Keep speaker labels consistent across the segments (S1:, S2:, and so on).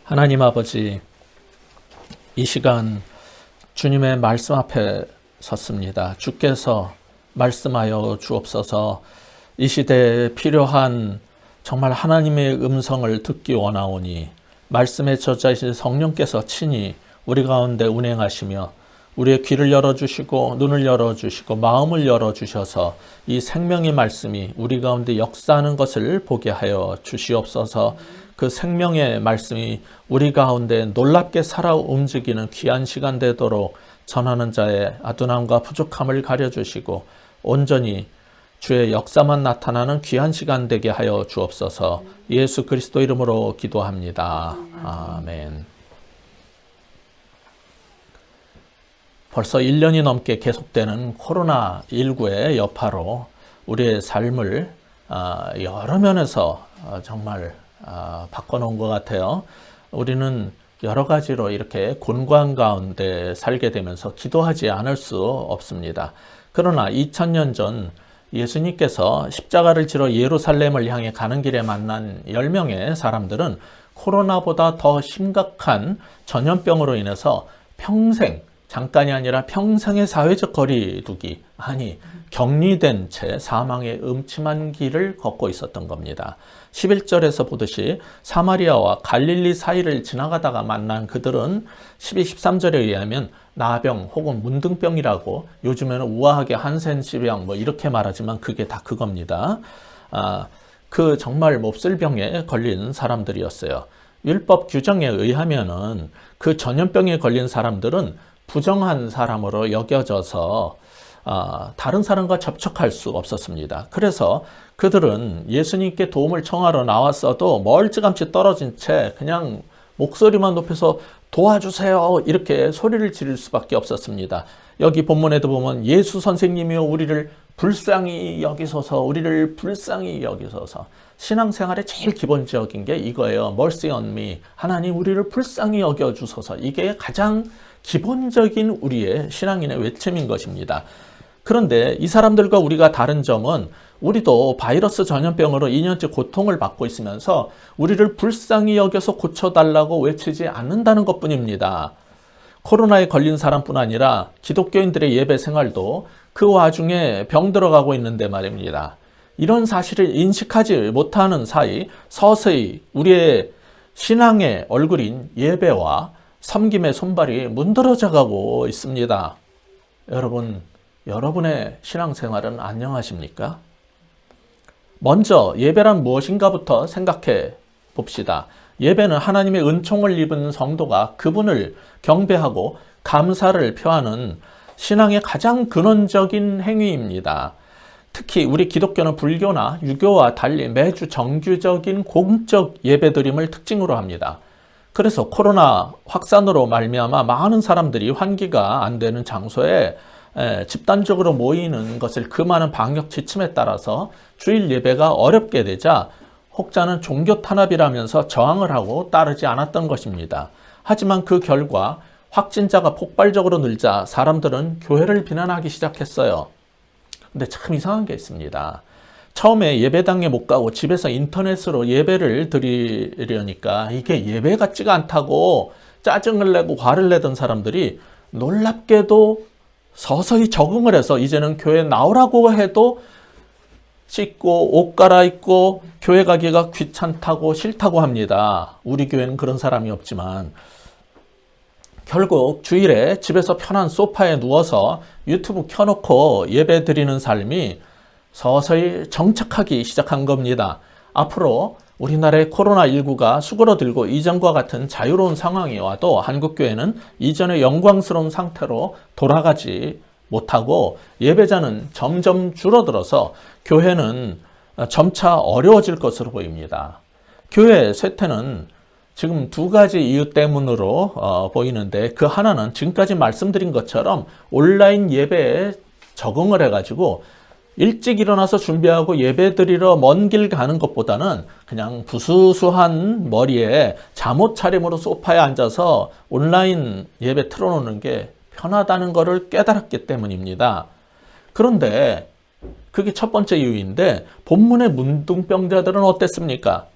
S1: 하나님 아버지, 이 시간 주님의 말씀 앞에 섰습니다. 주께서 말씀하여 주옵소서. 이 시대에 필요한 정말 하나님의 음성을 듣기 원하오니 말씀의 저자이신 성령께서 친히 우리 가운데 운행하시며 우리의 귀를 열어주시고 눈을 열어주시고 마음을 열어주셔서 이 생명의 말씀이 우리 가운데 역사하는 것을 보게 하여 주시옵소서. 그 생명의 말씀이 우리 가운데 놀랍게 살아 움직이는 귀한 시간 되도록 전하는 자의 아둔함과 부족함을 가려주시고 온전히 주의 역사만 나타나는 귀한 시간 되게 하여 주옵소서. 예수 그리스도 이름으로 기도합니다. 아멘. 벌써 1년이 넘게 계속되는 코로나19의 여파로 우리의 삶을 여러 면에서 정말 바꿔놓은 것 같아요. 우리는 여러 가지로 이렇게 곤고한 가운데 살게 되면서 기도하지 않을 수 없습니다. 그러나 2000년 전 예수님께서 십자가를 지러 예루살렘을 향해 가는 길에 만난 10명의 사람들은 코로나보다 더 심각한 전염병으로 인해서 평생, 잠깐이 아니라 평생의 사회적 거리두기, 격리된 채 사망의 음침한 길을 걷고 있었던 겁니다. 11절에서 보듯이 사마리아와 갈릴리 사이를 지나가다가 만난 그들은 12, 13절에 의하면 나병 혹은 문둥병이라고 요즘에는 우아하게 한센시병 이렇게 말하지만 그게 다 그겁니다. 그 정말 몹쓸 병에 걸린 사람들이었어요. 율법 규정에 의하면은 그 전염병에 걸린 사람들은 부정한 사람으로 여겨져서 다른 사람과 접촉할 수 없었습니다. 그래서 그들은 예수님께 도움을 청하러 나왔어도 멀찌감치 떨어진 채 그냥 목소리만 높여서 도와주세요 이렇게 소리를 지를 수밖에 없었습니다. 여기 본문에도 보면 예수 선생님이여 우리를 불쌍히 여기소서, 우리를 불쌍히 여기소서. 신앙생활의 제일 기본적인 게 이거예요. Mercy on me. 하나님 우리를 불쌍히 여겨주소서. 이게 가장 기본적인 우리의 신앙인의 외침인 것입니다. 그런데 이 사람들과 우리가 다른 점은 우리도 바이러스 전염병으로 2년째 고통을 받고 있으면서 우리를 불쌍히 여겨서 고쳐달라고 외치지 않는다는 것뿐입니다. 코로나에 걸린 사람뿐 아니라 기독교인들의 예배 생활도 그 와중에 병 들어가고 있는데 말입니다. 이런 사실을 인식하지 못하는 사이 서서히 우리의 신앙의 얼굴인 예배와 섬김의 손발이 문드러져 가고 있습니다. 여러분, 여러분의 신앙생활은 안녕하십니까? 먼저 예배란 무엇인가부터 생각해 봅시다. 예배는 하나님의 은총을 입은 성도가 그분을 경배하고 감사를 표하는 신앙의 가장 근원적인 행위입니다. 특히 우리 기독교는 불교나 유교와 달리 매주 정규적인 공적 예배드림을 특징으로 합니다. 그래서 코로나 확산으로 말미암아 많은 사람들이 환기가 안 되는 장소에 집단적으로 모이는 것을 금하는 방역 지침에 따라서 주일 예배가 어렵게 되자 혹자는 종교 탄압이라면서 저항을 하고 따르지 않았던 것입니다. 하지만 그 결과 확진자가 폭발적으로 늘자 사람들은 교회를 비난하기 시작했어요. 근데 참 이상한 게 있습니다. 처음에 예배당에 못 가고 집에서 인터넷으로 예배를 드리려니까 이게 예배 같지가 않다고 짜증을 내고 화를 내던 사람들이 놀랍게도 서서히 적응을 해서 이제는 교회 나오라고 해도 씻고 옷 갈아입고 교회 가기가 귀찮다고 싫다고 합니다. 우리 교회는 그런 사람이 없지만 결국 주일에 집에서 편한 소파에 누워서 유튜브 켜놓고 예배 드리는 삶이 서서히 정착하기 시작한 겁니다. 앞으로 우리나라의 코로나19가 수그러들고 이전과 같은 자유로운 상황이 와도 한국교회는 이전의 영광스러운 상태로 돌아가지 못하고 예배자는 점점 줄어들어서 교회는 점차 어려워질 것으로 보입니다. 교회 쇠퇴는 지금 두 가지 이유 때문으로 보이는데 그 하나는 지금까지 말씀드린 것처럼 온라인 예배에 적응을 해가지고 일찍 일어나서 준비하고 예배 드리러 먼 길 가는 것보다는 그냥 부수수한 머리에 잠옷 차림으로 소파에 앉아서 온라인 예배 틀어놓는 게 편하다는 것을 깨달았기 때문입니다. 그런데 그게 첫 번째 이유인데 본문의 문둥병자들은 어땠습니까?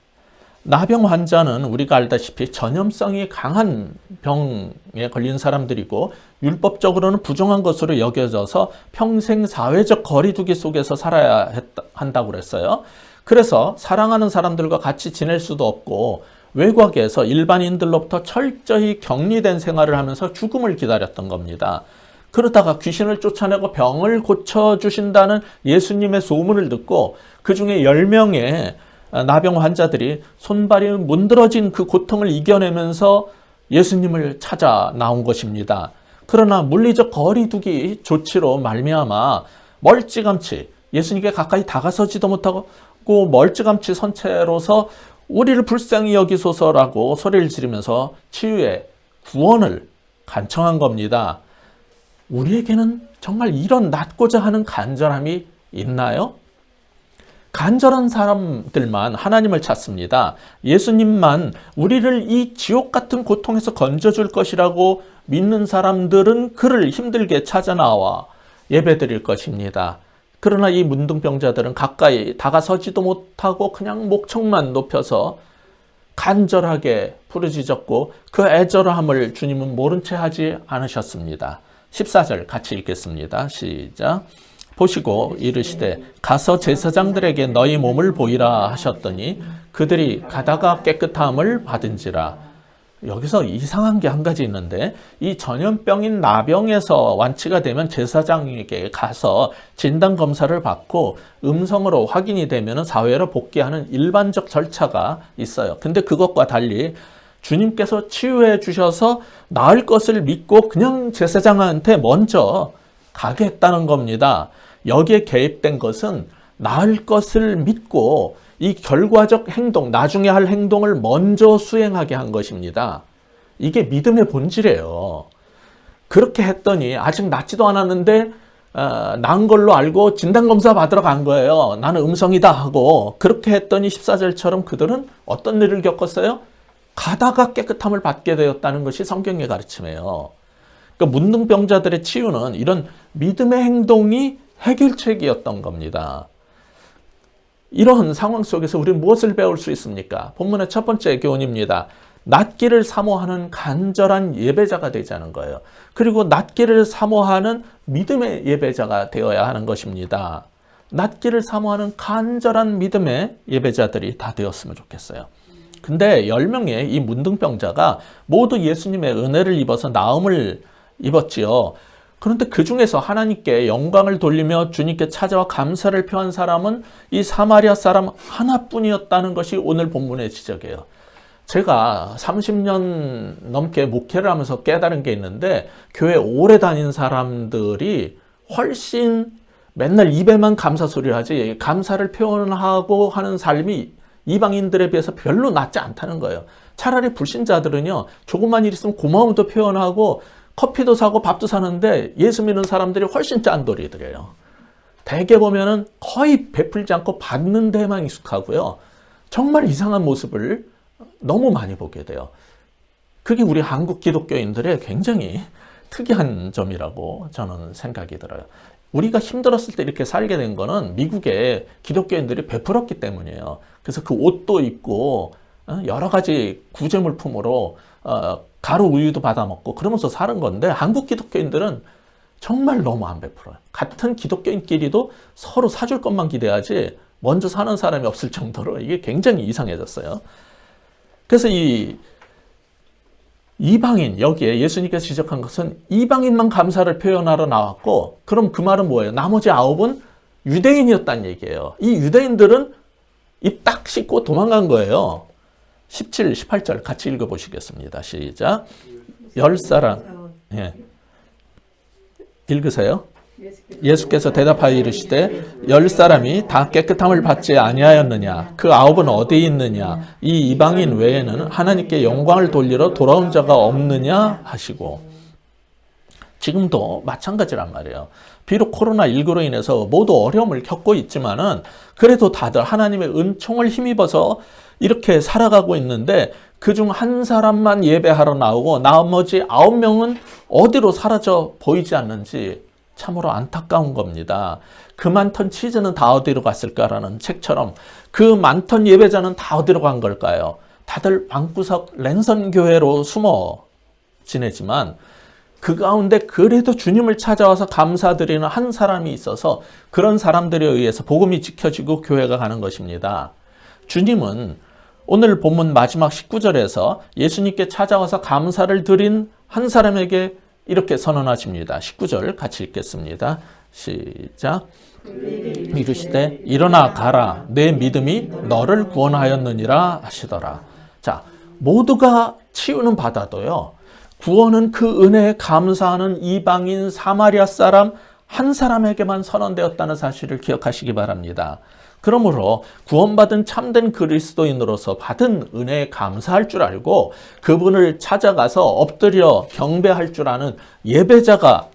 S1: 나병 환자는 우리가 알다시피 전염성이 강한 병에 걸린 사람들이고 율법적으로는 부정한 것으로 여겨져서 평생 사회적 거리두기 속에서 살아야 한다고 그랬어요. 그래서 사랑하는 사람들과 같이 지낼 수도 없고 외곽에서 일반인들로부터 철저히 격리된 생활을 하면서 죽음을 기다렸던 겁니다. 그러다가 귀신을 쫓아내고 병을 고쳐주신다는 예수님의 소문을 듣고 그 중에 10명의 나병 환자들이 손발이 문드러진 그 고통을 이겨내면서 예수님을 찾아 나온 것입니다. 그러나 물리적 거리두기 조치로 말미암아 멀찌감치 예수님께 가까이 다가서지도 못하고 멀찌감치 선 채로서 우리를 불쌍히 여기소서라고 소리를 지르면서 치유의 구원을 간청한 겁니다. 우리에게는 정말 이런 낫고자 하는 간절함이 있나요? 간절한 사람들만 하나님을 찾습니다. 예수님만 우리를 이 지옥 같은 고통에서 건져줄 것이라고 믿는 사람들은 그를 힘들게 찾아 나와 예배드릴 것입니다. 그러나 이 문둥병자들은 가까이 다가서지도 못하고 그냥 목청만 높여서 간절하게 부르짖었고 그 애절함을 주님은 모른 채 하지 않으셨습니다. 14절 같이 읽겠습니다. 시작. 보시고 이르시되 가서 제사장들에게 너희 몸을 보이라 하셨더니 그들이 가다가 깨끗함을 받은지라. 여기서 이상한 게 한 가지 있는데 이 전염병인 나병에서 완치가 되면 제사장에게 가서 진단검사를 받고 음성으로 확인이 되면 사회로 복귀하는 일반적 절차가 있어요. 근데 그것과 달리 주님께서 치유해 주셔서 나을 것을 믿고 그냥 제사장한테 먼저 가게 했다는 겁니다. 여기에 개입된 것은 나을 것을 믿고 이 결과적 행동, 나중에 할 행동을 먼저 수행하게 한 것입니다. 이게 믿음의 본질이에요. 그렇게 했더니 아직 낫지도 않았는데 난 걸로 알고 진단검사 받으러 간 거예요. 나는 음성이다 하고 그렇게 했더니 14절처럼 그들은 어떤 일을 겪었어요? 가다가 깨끗함을 받게 되었다는 것이 성경의 가르침이에요. 그러니까 문둥병자들의 치유는 이런 믿음의 행동이 해결책이었던 겁니다. 이런 상황 속에서 우리는 무엇을 배울 수 있습니까? 본문의 첫 번째 교훈입니다. 낫기를 사모하는 간절한 예배자가 되자는 거예요. 그리고 낫기를 사모하는 믿음의 예배자가 되어야 하는 것입니다. 낫기를 사모하는 간절한 믿음의 예배자들이 다 되었으면 좋겠어요. 근데 10명의 이 문둥병자가 모두 예수님의 은혜를 입어서 나음을 입었지요. 그런데 그 중에서 하나님께 영광을 돌리며 주님께 찾아와 감사를 표한 사람은 이 사마리아 사람 하나뿐이었다는 것이 오늘 본문의 지적이에요. 제가 30년 넘게 목회를 하면서 깨달은 게 있는데 교회 오래 다닌 사람들이 훨씬 맨날 입에만 감사 소리를 하지 감사를 표현하고 하는 삶이 이방인들에 비해서 별로 낫지 않다는 거예요. 차라리 불신자들은요, 조금만 일 있으면 고마움도 표현하고 커피도 사고 밥도 사는데 예수 믿는 사람들이 훨씬 짠돌이들이에요. 대개 보면은 거의 베풀지 않고 받는 데만 익숙하고요. 정말 이상한 모습을 너무 많이 보게 돼요. 그게 우리 한국 기독교인들의 굉장히 특이한 점이라고 저는 생각이 들어요. 우리가 힘들었을 때 이렇게 살게 된 거는 미국의 기독교인들이 베풀었기 때문이에요. 그래서 그 옷도 입고 여러 가지 구제물품으로 가루 우유도 받아 먹고 그러면서 사는 건데 한국 기독교인들은 정말 너무 안 베풀어요. 같은 기독교인끼리도 서로 사줄 것만 기대하지 먼저 사는 사람이 없을 정도로 이게 굉장히 이상해졌어요. 그래서 이 이방인, 여기에 예수님께서 지적한 것은 이방인만 감사를 표현하러 나왔고, 그럼 그 말은 뭐예요? 나머지 9은 유대인이었다는 얘기예요. 이 유대인들은 입 딱 씻고 도망간 거예요. 17, 18절 같이 읽어보시겠습니다. 시작. 10사람. 예. 읽으세요. 예수께서 대답하여 이르시되 10사람이 다 깨끗함을 받지 아니하였느냐? 그 9은 어디에 있느냐? 이 이방인 외에는 하나님께 영광을 돌리러 돌아온 자가 없느냐? 하시고. 지금도 마찬가지란 말이에요. 비록 코로나19로 인해서 모두 어려움을 겪고 있지만은 그래도 다들 하나님의 은총을 힘입어서 이렇게 살아가고 있는데 그중 한 사람만 예배하러 나오고 나머지 9명은 어디로 사라져 보이지 않는지 참으로 안타까운 겁니다. 그 많던 치즈는 다 어디로 갔을까라는 책처럼 그 많던 예배자는 다 어디로 간 걸까요? 다들 방구석 랜선교회로 숨어 지내지만 그 가운데 그래도 주님을 찾아와서 감사드리는 한 사람이 있어서 그런 사람들에 의해서 복음이 지켜지고 교회가 가는 것입니다. 주님은 오늘 본문 마지막 19절에서 예수님께 찾아와서 감사를 드린 한 사람에게 이렇게 선언하십니다. 19절 같이 읽겠습니다. 시작. 이르시되 일어나 가라 내 믿음이 너를 구원하였느니라 하시더라. 자, 모두가 치유는 받아도요, 구원은 그 은혜에 감사하는 이방인 사마리아 사람 한 사람에게만 선언되었다는 사실을 기억하시기 바랍니다. 그러므로 구원받은 참된 그리스도인으로서 받은 은혜에 감사할 줄 알고 그분을 찾아가서 엎드려 경배할 줄 아는 예배자가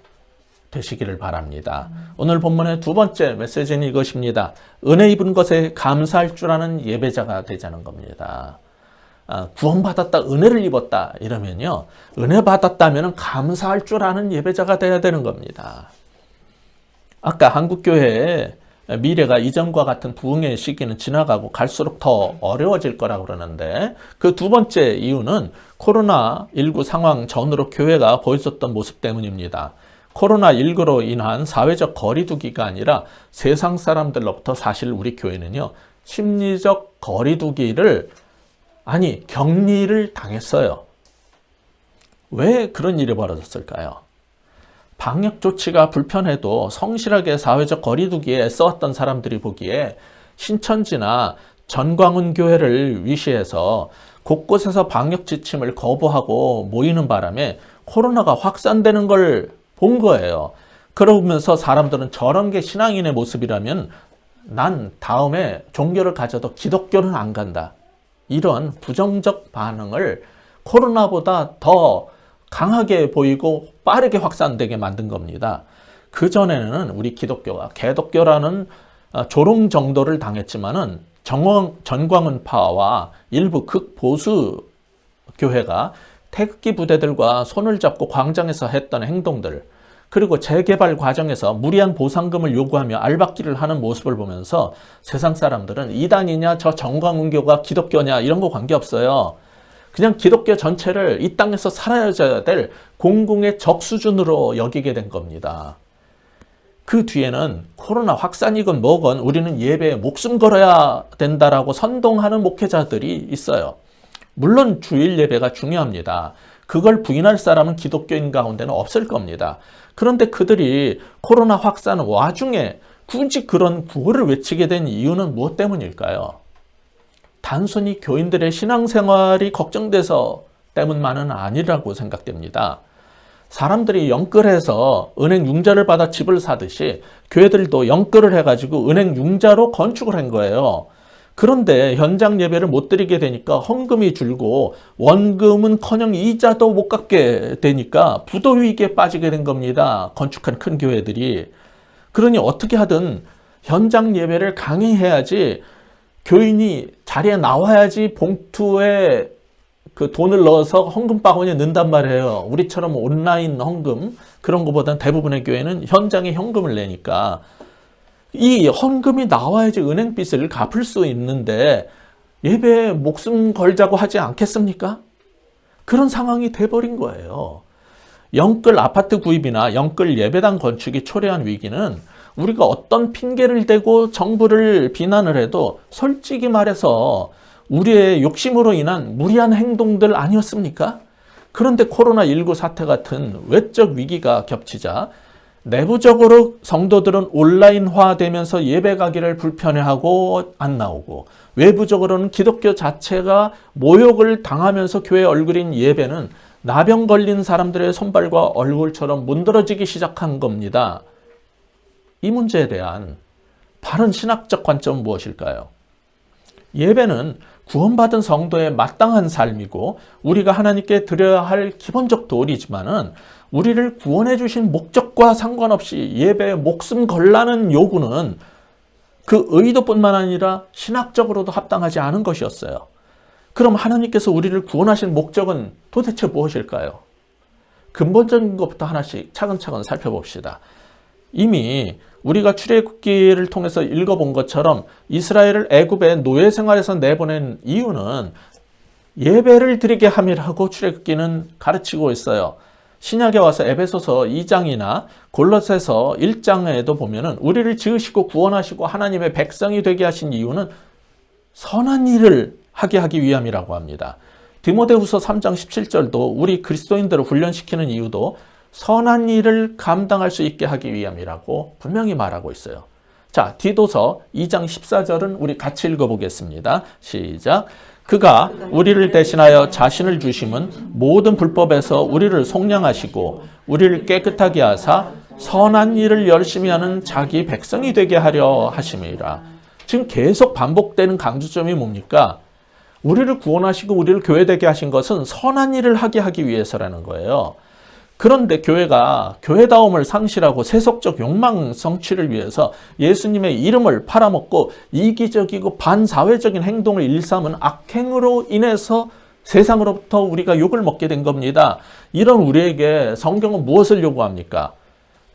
S1: 되시기를 바랍니다. 오늘 본문의 두 번째 메시지는 이것입니다. 은혜 입은 것에 감사할 줄 아는 예배자가 되자는 겁니다. 구원받았다, 은혜를 입었다 이러면요, 은혜 받았다면 감사할 줄 아는 예배자가 돼야 되는 겁니다. 아까 한국교회의 미래가 이전과 같은 부흥의 시기는 지나가고 갈수록 더 어려워질 거라고 그러는데, 그 두 번째 이유는 코로나19 상황 전후로 교회가 보였었던 모습 때문입니다. 코로나19로 인한 사회적 거리두기가 아니라 세상 사람들로부터 사실 우리 교회는요, 심리적 거리두기를, 아니 격리를 당했어요. 왜 그런 일이 벌어졌을까요? 방역 조치가 불편해도 성실하게 사회적 거리두기에 애써왔던 사람들이 보기에 신천지나 전광훈 교회를 위시해서 곳곳에서 방역 지침을 거부하고 모이는 바람에 코로나가 확산되는 걸 본 거예요. 그러면서 사람들은 저런 게 신앙인의 모습이라면 난 다음에 종교를 가져도 기독교는 안 간다, 이런 부정적 반응을 코로나보다 더 강하게 보이고 빠르게 확산되게 만든 겁니다. 그전에는 우리 기독교가 개독교라는 조롱 정도를 당했지만은 전광훈파와 일부 극보수 교회가 태극기 부대들과 손을 잡고 광장에서 했던 행동들, 그리고 재개발 과정에서 무리한 보상금을 요구하며 알박기를 하는 모습을 보면서 세상 사람들은 이단이냐 저 전광훈교가 기독교냐 이런 거 관계없어요. 그냥 기독교 전체를 이 땅에서 사라져야 될 공공의 적 수준으로 여기게 된 겁니다. 그 뒤에는 코로나 확산이건 뭐건 우리는 예배에 목숨 걸어야 된다라고 선동하는 목회자들이 있어요. 물론 주일 예배가 중요합니다. 그걸 부인할 사람은 기독교인 가운데는 없을 겁니다. 그런데 그들이 코로나 확산 와중에 굳이 그런 구호를 외치게 된 이유는 무엇 때문일까요? 단순히 교인들의 신앙생활이 걱정돼서 때문만은 아니라고 생각됩니다. 사람들이 영끌해서 은행 융자를 받아 집을 사듯이 교회들도 영끌을 해가지고 은행 융자로 건축을 한 거예요. 그런데 현장 예배를 못 드리게 되니까 헌금이 줄고 원금은커녕 이자도 못 갚게 되니까 부도 위기에 빠지게 된 겁니다. 건축한 큰 교회들이. 그러니 어떻게 하든 현장 예배를 강행해야지, 교인이 자리에 나와야지 봉투에 그 돈을 넣어서 헌금바구니에 넣는단 말이에요. 우리처럼 온라인 헌금 그런 것보다는 대부분의 교회는 현장에 현금을 내니까 이 헌금이 나와야지 은행빚을 갚을 수 있는데 예배에 목숨 걸자고 하지 않겠습니까? 그런 상황이 돼버린 거예요. 영끌 아파트 구입이나 영끌 예배당 건축이 초래한 위기는 우리가 어떤 핑계를 대고 정부를 비난을 해도 솔직히 말해서 우리의 욕심으로 인한 무리한 행동들 아니었습니까? 그런데 코로나19 사태 같은 외적 위기가 겹치자 내부적으로 성도들은 온라인화되면서 예배 가기를 불편해하고 안 나오고, 외부적으로는 기독교 자체가 모욕을 당하면서 교회 얼굴인 예배는 나병 걸린 사람들의 손발과 얼굴처럼 문드러지기 시작한 겁니다. 이 문제에 대한 바른 신학적 관점은 무엇일까요? 예배는 구원받은 성도의 마땅한 삶이고 우리가 하나님께 드려야 할 기본적 도리지만은 우리를 구원해 주신 목적과 상관없이 예배에 목숨 걸라는 요구는 그 의도뿐만 아니라 신학적으로도 합당하지 않은 것이었어요. 그럼 하나님께서 우리를 구원하신 목적은 도대체 무엇일까요? 근본적인 것부터 하나씩 차근차근 살펴봅시다. 이미 우리가 출애굽기를 통해서 읽어본 것처럼 이스라엘을 애굽의 노예 생활에서 내보낸 이유는 예배를 드리게 함이라고 출애굽기는 가르치고 있어요. 신약에 와서 에베소서 2장이나 골로새서 1장에도 보면은 우리를 지으시고 구원하시고 하나님의 백성이 되게 하신 이유는 선한 일을 하게 하기 위함이라고 합니다. 디모데후서 3장 17절도 우리 그리스도인들을 훈련시키는 이유도 선한 일을 감당할 수 있게 하기 위함이라고 분명히 말하고 있어요. 자, 디도서 2장 14절은 우리 같이 읽어보겠습니다. 시작. 그가 우리를 대신하여 자신을 주심은 모든 불법에서 우리를 속량하시고 우리를 깨끗하게 하사 선한 일을 열심히 하는 자기 백성이 되게 하려 하심이라. 지금 계속 반복되는 강조점이 뭡니까? 우리를 구원하시고 우리를 교회되게 하신 것은 선한 일을 하게 하기 위해서라는 거예요. 그런데 교회가 교회다움을 상실하고 세속적 욕망 성취를 위해서 예수님의 이름을 팔아먹고 이기적이고 반사회적인 행동을 일삼은 악행으로 인해서 세상으로부터 우리가 욕을 먹게 된 겁니다. 이런 우리에게 성경은 무엇을 요구합니까?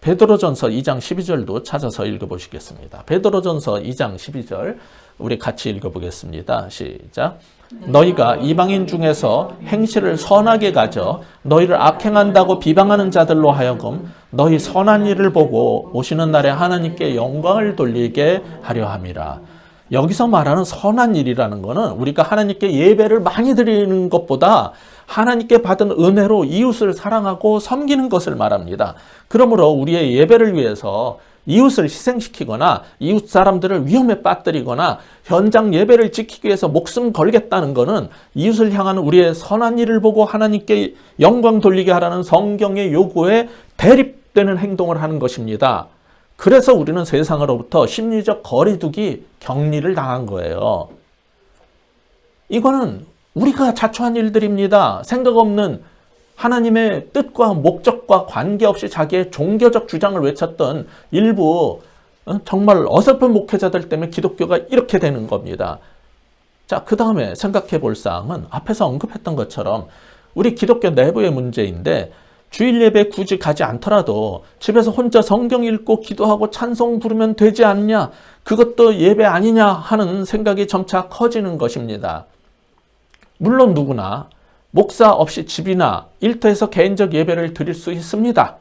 S1: 베드로전서 2장 12절도 찾아서 읽어보시겠습니다. 베드로전서 2장 12절 우리 같이 읽어보겠습니다. 시작. 너희가 이방인 중에서 행실을 선하게 가져 너희를 악행한다고 비방하는 자들로 하여금 너희 선한 일을 보고 오시는 날에 하나님께 영광을 돌리게 하려 함이라. 여기서 말하는 선한 일이라는 것은 우리가 하나님께 예배를 많이 드리는 것보다 하나님께 받은 은혜로 이웃을 사랑하고 섬기는 것을 말합니다. 그러므로 우리의 예배를 위해서 이웃을 희생시키거나 이웃 사람들을 위험에 빠뜨리거나 현장 예배를 지키기 위해서 목숨 걸겠다는 것은 이웃을 향하는 우리의 선한 일을 보고 하나님께 영광 돌리게 하라는 성경의 요구에 대립되는 행동을 하는 것입니다. 그래서 우리는 세상으로부터 심리적 거리두기 격리를 당한 거예요. 이거는 우리가 자초한 일들입니다. 생각 없는 하나님의 뜻과 목적과 관계없이 자기의 종교적 주장을 외쳤던 일부 정말 어설픈 목회자들 때문에 기독교가 이렇게 되는 겁니다. 자, 그 다음에 생각해 볼 사항은 앞에서 언급했던 것처럼 우리 기독교 내부의 문제인데 주일 예배 굳이 가지 않더라도 집에서 혼자 성경 읽고 기도하고 찬송 부르면 되지 않냐? 그것도 예배 아니냐 하는 생각이 점차 커지는 것입니다. 물론 누구나 목사 없이 집이나 일터에서 개인적 예배를 드릴 수 있습니다.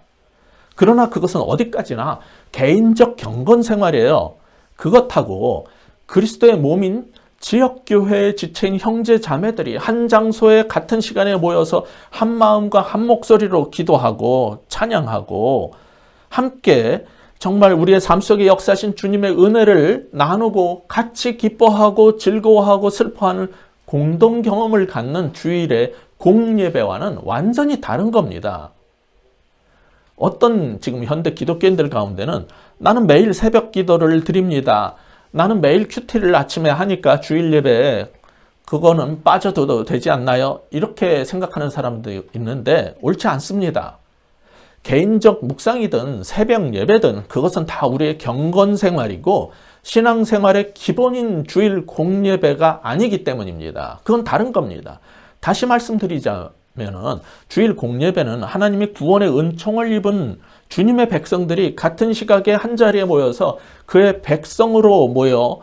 S1: 그러나 그것은 어디까지나 개인적 경건 생활이에요. 그것하고 그리스도의 몸인 지역교회의 지체인 형제 자매들이 한 장소에 같은 시간에 모여서 한 마음과 한 목소리로 기도하고 찬양하고 함께 정말 우리의 삶 속에 역사하신 주님의 은혜를 나누고 같이 기뻐하고 즐거워하고 슬퍼하는 공동 경험을 갖는 주일의 공예배와는 완전히 다른 겁니다. 어떤 지금 현대 기독교인들 가운데는 나는 매일 새벽 기도를 드립니다. 나는 매일 큐티를 아침에 하니까 주일 예배에 그거는 빠져도 되지 않나요? 이렇게 생각하는 사람도 있는데 옳지 않습니다. 개인적 묵상이든 새벽 예배든 그것은 다 우리의 경건 생활이고 신앙생활의 기본인 주일 공예배가 아니기 때문입니다. 그건 다른 겁니다. 다시 말씀드리자면은 주일 공예배는 하나님이 구원의 은총을 입은 주님의 백성들이 같은 시각에 한자리에 모여서 그의 백성으로 모여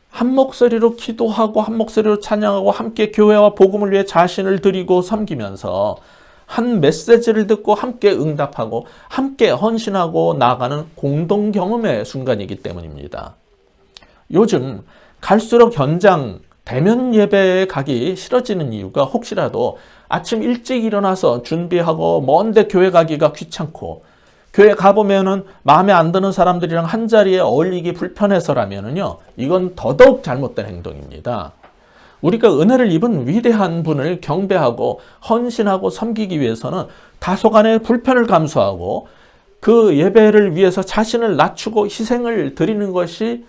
S1: 한 목소리로 기도하고 한 목소리로 찬양하고 함께 교회와 복음을 위해 자신을 드리고 섬기면서 한 메시지를 듣고 함께 응답하고 함께 헌신하고 나아가는 공동 경험의 순간이기 때문입니다. 요즘 갈수록 현장 대면 예배에 가기 싫어지는 이유가 혹시라도 아침 일찍 일어나서 준비하고 먼데 교회 가기가 귀찮고 교회 가보면은 마음에 안 드는 사람들이랑 한자리에 어울리기 불편해서라면은요, 이건 더더욱 잘못된 행동입니다. 우리가 은혜를 입은 위대한 분을 경배하고 헌신하고 섬기기 위해서는 다소간의 불편을 감수하고 그 예배를 위해서 자신을 낮추고 희생을 드리는 것이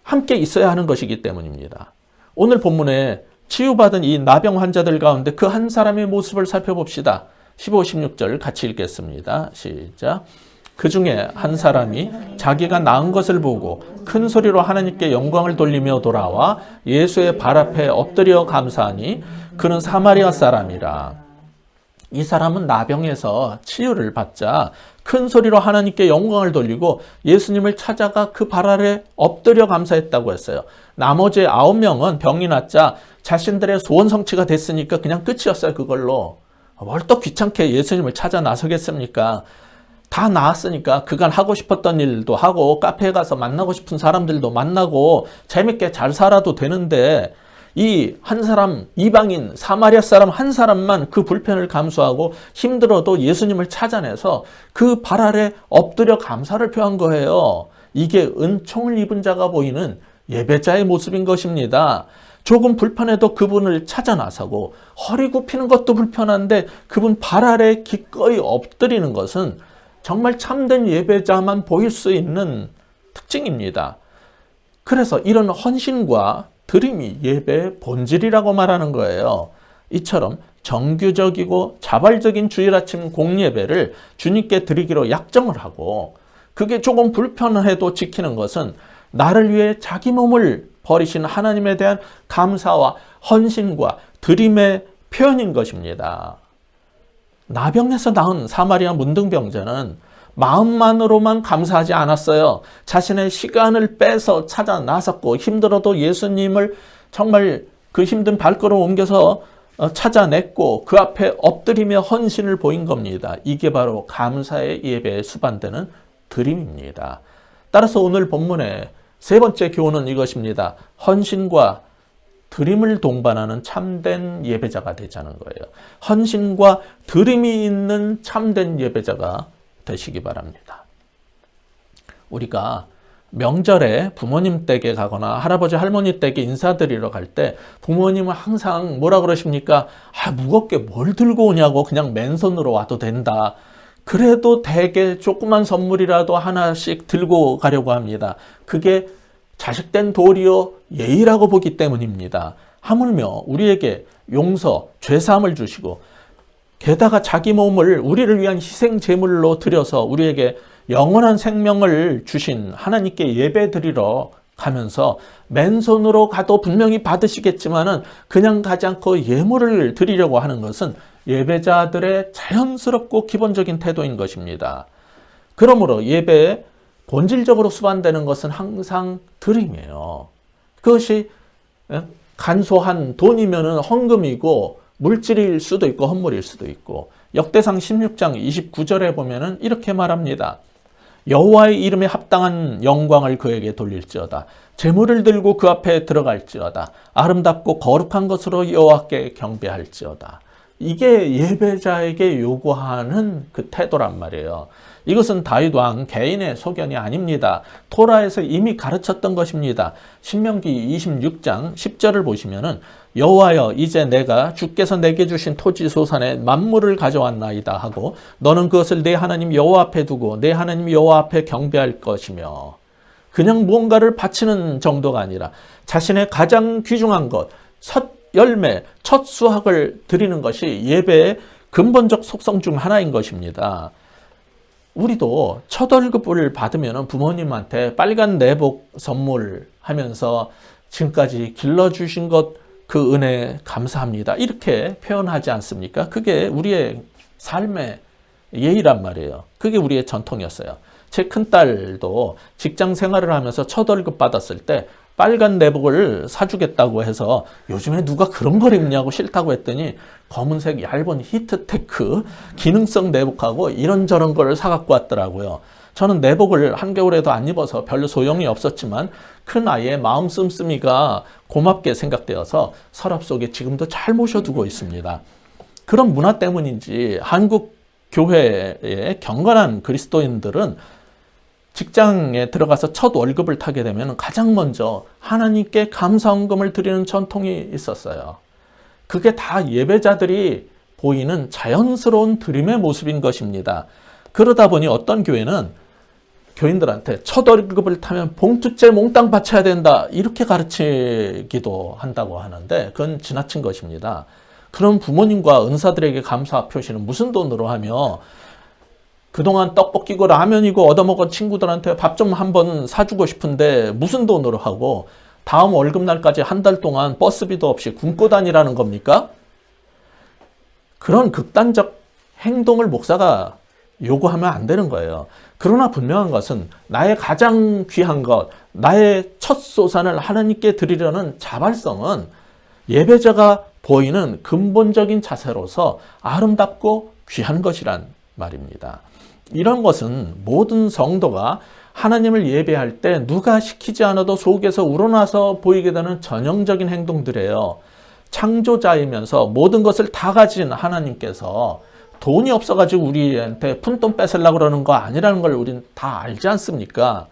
S1: 함께 있어야 하는 것이기 때문입니다. 오늘 본문에 치유받은 이 나병 환자들 가운데 그 한 사람의 모습을 살펴봅시다. 15, 16절 같이 읽겠습니다. 시작. 그 중에 한 사람이 자기가 나은 것을 보고 큰 소리로 하나님께 영광을 돌리며 돌아와 예수의 발 앞에 엎드려 감사하니 그는 사마리아 사람이라. 이 사람은 나병에서 치유를 받자 큰 소리로 하나님께 영광을 돌리고 예수님을 찾아가 그 발 아래 엎드려 감사했다고 했어요. 나머지 9명은 병이 낫자 자신들의 소원 성취가 됐으니까 그냥 끝이었어요. 그걸로. 뭘 또 귀찮게 예수님을 찾아 나서겠습니까? 다 나았으니까 그간 하고 싶었던 일도 하고 카페에 가서 만나고 싶은 사람들도 만나고 재밌게 잘 살아도 되는데 이 한 사람, 이방인, 사마리아 사람 한 사람만 그 불편을 감수하고 힘들어도 예수님을 찾아내서 그 발 아래 엎드려 감사를 표한 거예요. 이게 은총을 입은 자가 보이는 예배자의 모습인 것입니다. 조금 불편해도 그분을 찾아 나서고 허리 굽히는 것도 불편한데 그분 발 아래 기꺼이 엎드리는 것은 정말 참된 예배자만 보일 수 있는 특징입니다. 그래서 이런 헌신과 드림이 예배의 본질이라고 말하는 거예요. 이처럼 정규적이고 자발적인 주일 아침 공예배를 주님께 드리기로 약정을 하고 그게 조금 불편해도 지키는 것은 나를 위해 자기 몸을 버리신 하나님에 대한 감사와 헌신과 드림의 표현인 것입니다. 나병에서 나은 사마리아 문둥병자는 마음만으로만 감사하지 않았어요. 자신의 시간을 빼서 찾아 나섰고 힘들어도 예수님을 정말 그 힘든 발걸음 옮겨서 찾아냈고 그 앞에 엎드리며 헌신을 보인 겁니다. 이게 바로 감사의 예배에 수반되는 드림입니다. 따라서 오늘 본문의 세 번째 교훈은 이것입니다. 헌신과 드림을 동반하는 참된 예배자가 되자는 거예요. 헌신과 드림이 있는 참된 예배자가 되시기 바랍니다. 우리가 명절에 부모님 댁에 가거나 할아버지 할머니 댁에 인사드리러 갈 때 부모님은 항상 뭐라 그러십니까? 무겁게 뭘 들고 오냐고 그냥 맨손으로 와도 된다. 그래도 대개 조그만 선물이라도 하나씩 들고 가려고 합니다. 그게 자식된 도리어 예의라고 보기 때문입니다. 하물며 우리에게 용서, 죄사함을 주시고 게다가 자기 몸을 우리를 위한 희생 제물로 드려서 우리에게 영원한 생명을 주신 하나님께 예배 드리러 가면서 맨손으로 가도 분명히 받으시겠지만은 그냥 가지 않고 예물을 드리려고 하는 것은 예배자들의 자연스럽고 기본적인 태도인 것입니다. 그러므로 예배에 본질적으로 수반되는 것은 항상 드림이에요. 그것이 간소한 돈이면은 헌금이고 물질일 수도 있고 헌물일 수도 있고 역대상 16장 29절에 보면은 이렇게 말합니다. 여호와의 이름에 합당한 영광을 그에게 돌릴지어다. 제물을 들고 그 앞에 들어갈지어다. 아름답고 거룩한 것으로 여호와께 경배할지어다. 이게 예배자에게 요구하는 그 태도란 말이에요. 이것은 다윗 왕 개인의 소견이 아닙니다. 토라에서 이미 가르쳤던 것입니다. 신명기 26장 10절을 보시면은 여호와여 이제 내가 주께서 내게 주신 토지 소산의 만물을 가져왔나이다 하고 너는 그것을 내 하나님 여호와 앞에 두고 내 하나님 여호와 앞에 경배할 것이며 그냥 무언가를 바치는 정도가 아니라 자신의 가장 귀중한 것, 첫 열매, 첫 수확을 드리는 것이 예배의 근본적 속성 중 하나인 것입니다. 우리도 첫 월급을 받으면 부모님한테 빨간 내복 선물하면서 지금까지 길러주신 것 그 은혜 감사합니다. 이렇게 표현하지 않습니까? 그게 우리의 삶의 예의란 말이에요. 그게 우리의 전통이었어요. 제 큰딸도 직장 생활을 하면서 첫 월급 받았을 때 빨간 내복을 사주겠다고 해서 요즘에 누가 그런 걸 입냐고 싫다고 했더니 검은색 얇은 히트테크 기능성 내복하고 이런저런 걸 사갖고 왔더라고요. 저는 내복을 한겨울에도 안 입어서 별로 소용이 없었지만 큰 아이의 마음 씀씀이가 고맙게 생각되어서 서랍 속에 지금도 잘 모셔두고 있습니다. 그런 문화 때문인지 한국 교회의 경건한 그리스도인들은 직장에 들어가서 첫 월급을 타게 되면 가장 먼저 하나님께 감사헌금을 드리는 전통이 있었어요. 그게 다 예배자들이 보이는 자연스러운 드림의 모습인 것입니다. 그러다 보니 어떤 교회는 교인들한테 첫 월급을 타면 봉투째 몽땅 바쳐야 된다 이렇게 가르치기도 한다고 하는데 그건 지나친 것입니다. 그럼 부모님과 은사들에게 감사 표시는 무슨 돈으로 하며 그동안 떡볶이고 라면이고 얻어먹은 친구들한테 밥 좀 한번 사주고 싶은데 무슨 돈으로 하고 다음 월급날까지 한 달 동안 버스비도 없이 굶고 다니라는 겁니까? 그런 극단적 행동을 목사가 요구하면 안 되는 거예요. 그러나 분명한 것은 나의 가장 귀한 것, 나의 첫 소산을 하나님께 드리려는 자발성은 예배자가 보이는 근본적인 자세로서 아름답고 귀한 것이란 말입니다. 이런 것은 모든 성도가 하나님을 예배할 때 누가 시키지 않아도 속에서 우러나서 보이게 되는 전형적인 행동들이에요. 창조자이면서 모든 것을 다 가진 하나님께서 돈이 없어가지고 우리한테 푼돈 뺏으려고 그러는 거 아니라는 걸 우리는 다 알지 않습니까?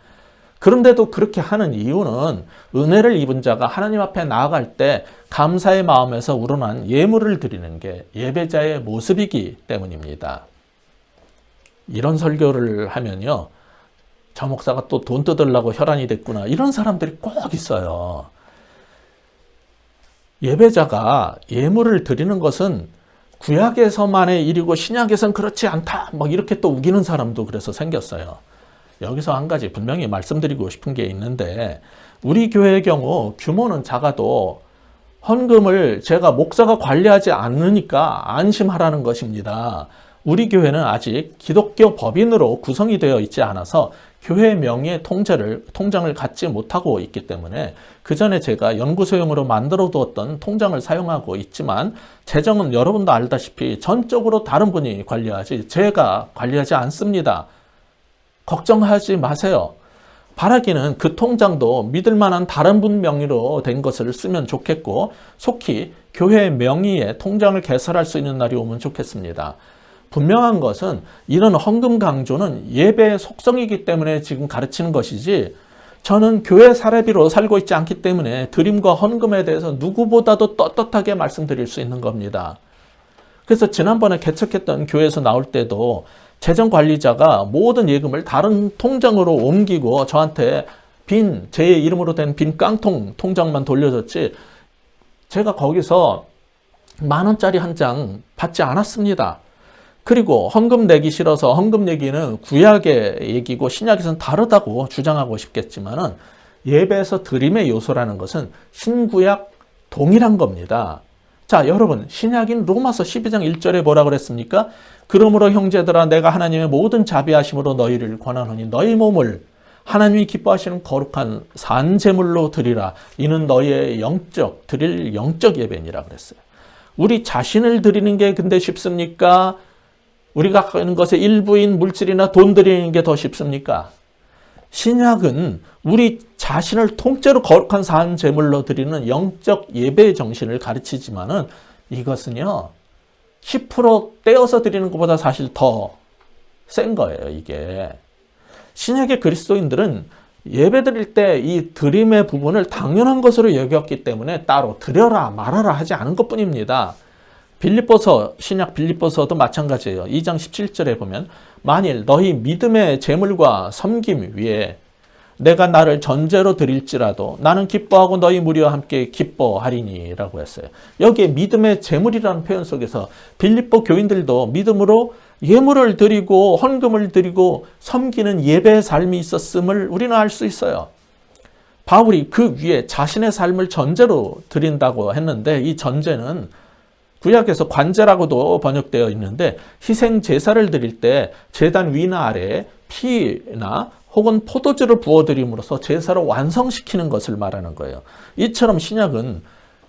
S1: 그런데도 그렇게 하는 이유는 은혜를 입은 자가 하나님 앞에 나아갈 때 감사의 마음에서 우러난 예물을 드리는 게 예배자의 모습이기 때문입니다. 이런 설교를 하면요, 저 목사가 또 돈 뜯으려고 혈안이 됐구나, 이런 사람들이 꼭 있어요. 예배자가 예물을 드리는 것은 구약에서만의 일이고 신약에서는 그렇지 않다, 막 이렇게 또 우기는 사람도 그래서 생겼어요. 여기서 한 가지 분명히 말씀드리고 싶은 게 있는데, 우리 교회의 경우 규모는 작아도 헌금을 제가 목사가 관리하지 않으니까 안심하라는 것입니다. 우리 교회는 아직 기독교 법인으로 구성이 되어 있지 않아서 교회 명의의 통장을 갖지 못하고 있기 때문에 그 전에 제가 연구소용으로 만들어 두었던 통장을 사용하고 있지만 재정은 여러분도 알다시피 전적으로 다른 분이 관리하지 제가 관리하지 않습니다. 걱정하지 마세요. 바라기는 그 통장도 믿을 만한 다른 분 명의로 된 것을 쓰면 좋겠고 속히 교회 명의의 통장을 개설할 수 있는 날이 오면 좋겠습니다. 분명한 것은 이런 헌금 강조는 예배의 속성이기 때문에 지금 가르치는 것이지, 저는 교회 사례비로 살고 있지 않기 때문에 드림과 헌금에 대해서 누구보다도 떳떳하게 말씀드릴 수 있는 겁니다. 그래서 지난번에 개척했던 교회에서 나올 때도 재정관리자가 모든 예금을 다른 통장으로 옮기고 저한테 제 이름으로 된 빈 깡통 통장만 돌려줬지, 제가 거기서 10,000원짜리 한 장 받지 않았습니다. 그리고 헌금 내기 싫어서, 헌금 얘기는 구약의 얘기고 신약에서는 다르다고 주장하고 싶겠지만은 예배에서 드림의 요소라는 것은 신구약 동일한 겁니다. 자, 여러분, 신약인 로마서 12장 1절에 뭐라 그랬습니까? 그러므로 형제들아, 내가 하나님의 모든 자비하심으로 너희를 권하노니 너희 몸을 하나님이 기뻐하시는 거룩한 산제물로 드리라. 이는 너희의 드릴 영적 예배니라 그랬어요. 우리 자신을 드리는 게 근데 쉽습니까? 우리가 갖고 있는 것의 일부인 물질이나 돈 드리는 게 더 쉽습니까? 신약은 우리 자신을 통째로 거룩한 산 제물로 드리는 영적 예배의 정신을 가르치지만은 이것은요, 10% 떼어서 드리는 것보다 사실 더 센 거예요, 이게. 신약의 그리스도인들은 예배 드릴 때 이 드림의 부분을 당연한 것으로 여겼기 때문에 따로 드려라 말아라 하지 않은 것 뿐입니다. 신약 빌립보서도 마찬가지예요. 2장 17절에 보면 만일 너희 믿음의 재물과 섬김 위에 내가 나를 전제로 드릴지라도 나는 기뻐하고 너희 무리와 함께 기뻐하리니 라고 했어요. 여기에 믿음의 재물이라는 표현 속에서 빌립보 교인들도 믿음으로 예물을 드리고 헌금을 드리고 섬기는 예배의 삶이 있었음을 우리는 알 수 있어요. 바울이 그 위에 자신의 삶을 전제로 드린다고 했는데, 이 전제는 구약에서 관제라고도 번역되어 있는데, 희생 제사를 드릴 때 제단 위나 아래에 피나 혹은 포도주를 부어드림으로써 제사를 완성시키는 것을 말하는 거예요. 이처럼 신약은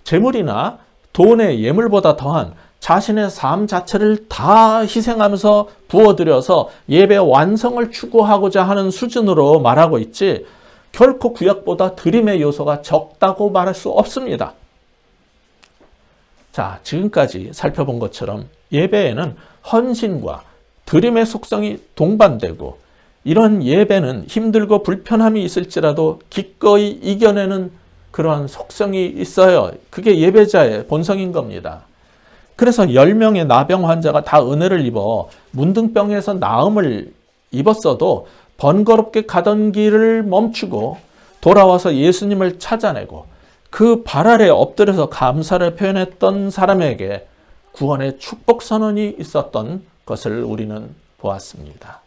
S1: 재물이나 돈의 예물보다 더한 자신의 삶 자체를 다 희생하면서 부어드려서 예배 완성을 추구하고자 하는 수준으로 말하고 있지, 결코 구약보다 드림의 요소가 적다고 말할 수 없습니다. 자, 지금까지 살펴본 것처럼 예배에는 헌신과 드림의 속성이 동반되고, 이런 예배는 힘들고 불편함이 있을지라도 기꺼이 이겨내는 그러한 속성이 있어요. 그게 예배자의 본성인 겁니다. 그래서 10명의 나병 환자가 다 은혜를 입어 문둥병에서 나음을 입었어도 번거롭게 가던 길을 멈추고 돌아와서 예수님을 찾아내고 그 발 아래 엎드려서 감사를 표현했던 사람에게 구원의 축복 선언이 있었던 것을 우리는 보았습니다.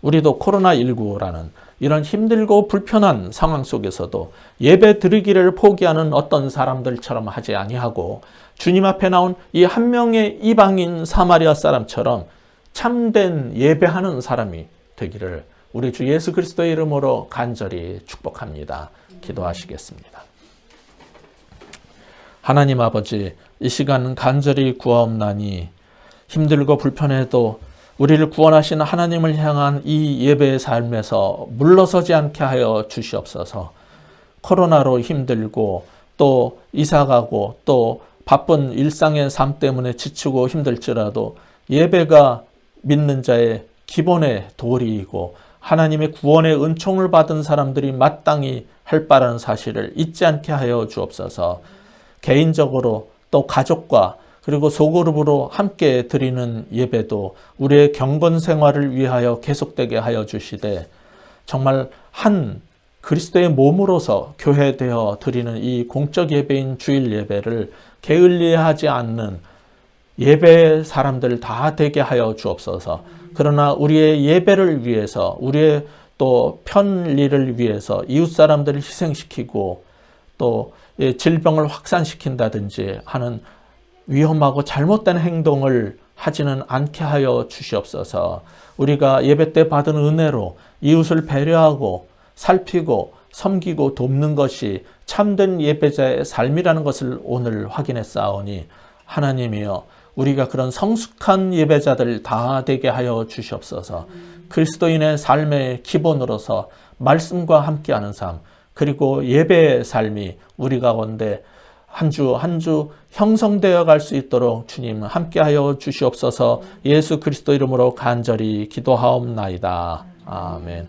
S1: 우리도 코로나19라는 이런 힘들고 불편한 상황 속에서도 예배 드리기를 포기하는 어떤 사람들처럼 하지 아니하고 주님 앞에 나온 이 한 명의 이방인 사마리아 사람처럼 참된 예배하는 사람이 되기를 우리 주 예수 그리스도의 이름으로 간절히 축복합니다. 기도하시겠습니다. 하나님 아버지, 이 시간 간절히 구하옵나니 힘들고 불편해도 우리를 구원하신 하나님을 향한 이 예배의 삶에서 물러서지 않게 하여 주시옵소서. 코로나로 힘들고 또 이사가고 또 바쁜 일상의 삶 때문에 지치고 힘들지라도 예배가 믿는 자의 기본의 도리이고 하나님의 구원의 은총을 받은 사람들이 마땅히 할 바라는 사실을 잊지 않게 하여 주옵소서. 개인적으로 또 가족과 그리고 소그룹으로 함께 드리는 예배도 우리의 경건 생활을 위하여 계속되게 하여 주시되 정말 한 그리스도의 몸으로서 교회되어 드리는 이 공적 예배인 주일 예배를 게을리하지 않는 예배 사람들 다 되게 하여 주옵소서. 그러나 우리의 예배를 위해서 우리의 또 편리를 위해서 이웃 사람들을 희생시키고 또 질병을 확산시킨다든지 하는 위험하고 잘못된 행동을 하지는 않게 하여 주시옵소서. 우리가 예배 때 받은 은혜로 이웃을 배려하고 살피고 섬기고 돕는 것이 참된 예배자의 삶이라는 것을 오늘 확인했사오니 하나님이여 우리가 그런 성숙한 예배자들 다 되게 하여 주시옵소서. 그리스도인의 삶의 기본으로서 말씀과 함께하는 삶 그리고 예배의 삶이 우리 가운데 한 주 한 주 형성되어 갈 수 있도록 주님 함께하여 주시옵소서. 예수 그리스도 이름으로 간절히 기도하옵나이다. 아멘.